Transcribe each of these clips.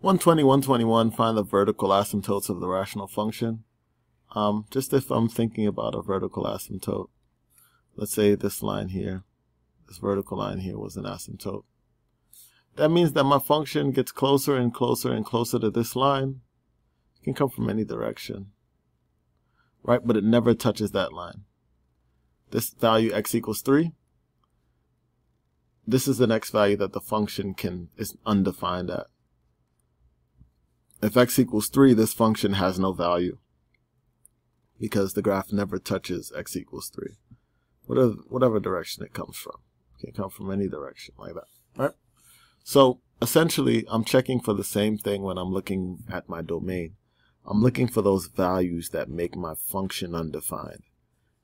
120, 121, find the vertical asymptotes of the rational function. Just if I'm thinking about a vertical asymptote, let's say this line here, this vertical line here was an asymptote. That means that my function gets closer and closer and closer to this line. It can come from any direction, right? But it never touches that line. This value x equals 3. This is the next value that the function is undefined at. If x equals 3, this function has no value because the graph never touches x equals 3, whatever direction it comes from. It can come from any direction like that, right? So essentially, I'm checking for the same thing when I'm looking at my domain. I'm looking for those values that make my function undefined,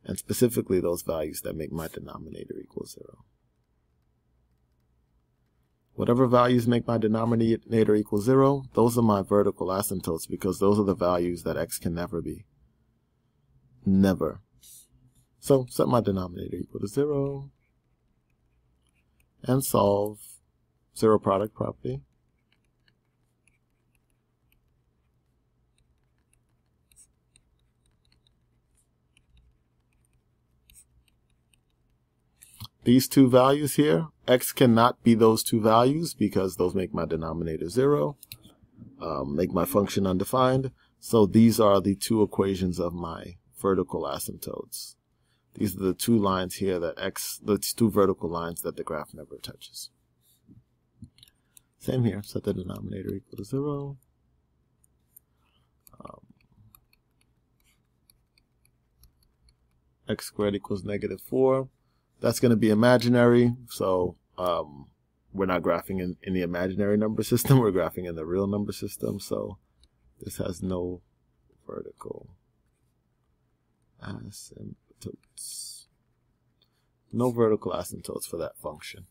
and specifically those values that make my denominator equal 0. Whatever values make my denominator equal 0, those are my vertical asymptotes because those are the values that x can never be. Never. So set my denominator equal to 0 and solve zero product property. These two values here, x cannot be those two values because those make my denominator 0, make my function undefined. So these are the two equations of my vertical asymptotes. These are the two lines here that the two vertical lines that the graph never touches. Same here, set the denominator equal to 0. X squared equals -4. That's going to be imaginary, so we're not graphing in the imaginary number system, we're graphing in the real number system, so this has no vertical asymptotes. No vertical asymptotes for that function.